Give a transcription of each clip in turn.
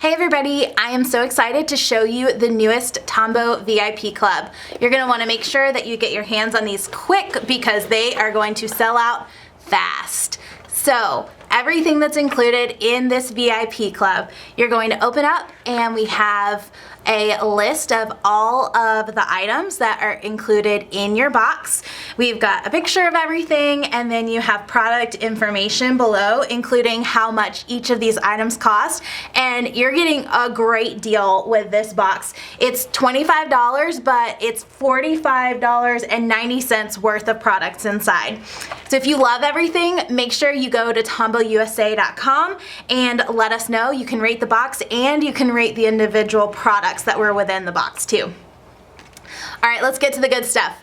Hey everybody, I am so excited to show you the newest Tombow VIP Club. You're going to want to make sure that you get your hands on these quick because they are going to sell out fast. So everything that's included in this VIP Club, you're going to open up and we have a list of all of the items that are included in your box. We've got a picture of everything and then you have product information below, including how much each of these items cost, and you're getting a great deal with this box. It's $25, but it's $45.90 worth of products inside. So if you love everything, make sure you go to tombowusa.com and let us know. You can rate the box and you can rate the individual products that were within the box too. All right, let's get to the good stuff.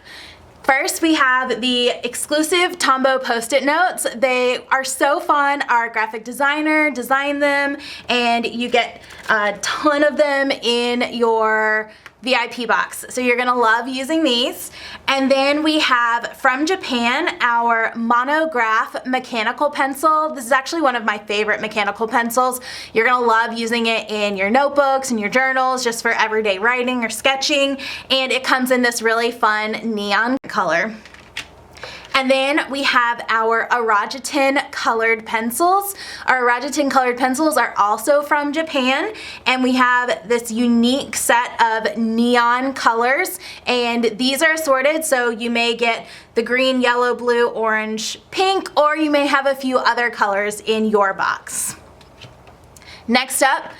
First, we have the exclusive Tombow Post-it notes. They are so fun. Our graphic designer designed them and you get a ton of them in your VIP box. So you're gonna love using these. And then we have from Japan our monograph mechanical pencil. This is actually one of my favorite mechanical pencils. You're gonna love using it in your notebooks and your journals just for everyday writing or sketching. And it comes in this really fun neon color. And then we have our Irojiten colored pencils. Our Irojiten colored pencils are also from Japan, and we have this unique set of neon colors, and these are assorted, so you may get the green, yellow, blue, orange, pink, or you may have a few other colors in your box. Next up,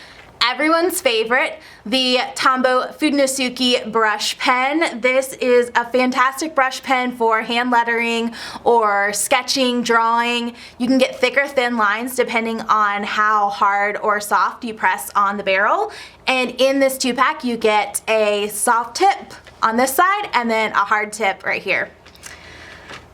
everyone's favorite, the Tombow Fudenosuke Brush Pen. This is a fantastic brush pen for hand lettering or sketching, drawing. You can get thick or thin lines depending on how hard or soft you press on the barrel. And in this 2-pack, you get a soft tip on this side and then a hard tip right here.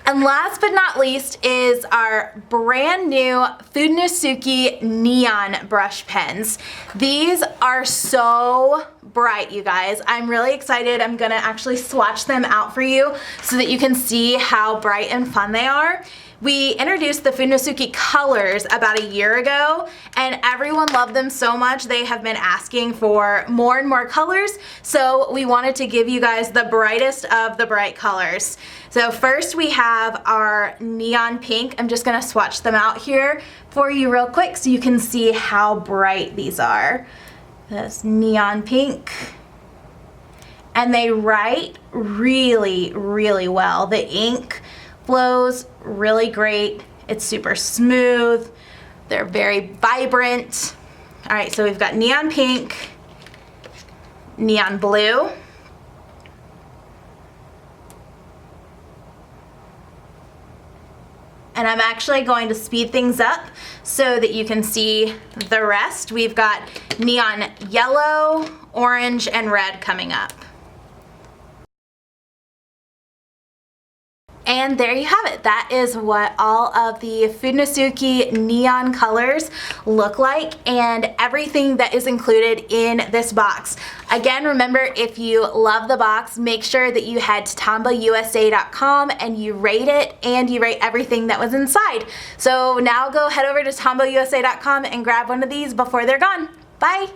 And last but not least is our brand new Fudenosuke Neon brush pens. These are so bright, you guys. I'm really excited. I'm gonna actually swatch them out for you so that you can see how bright and fun they are. We introduced the Fudenosuke colors about a year ago and everyone loved them so much they have been asking for more and more colors, so we wanted to give you guys the brightest of the bright colors. So first we have our neon pink. I'm just gonna swatch them out here for you real quick so you can see how bright these are. This neon pink. And they write really, really well. The ink flows really great. It's super smooth. They're very vibrant. All right, so we've got neon pink, neon blue, and I'm actually going to speed things up so that you can see the rest. We've got neon yellow, orange, and red coming up. And there you have it. That is what all of the Fudenosuke neon colors look like and everything that is included in this box. Again, remember, if you love the box, make sure that you head to tombowusa.com and you rate it and you rate everything that was inside. So now go head over to tombowusa.com and grab one of these before they're gone. Bye!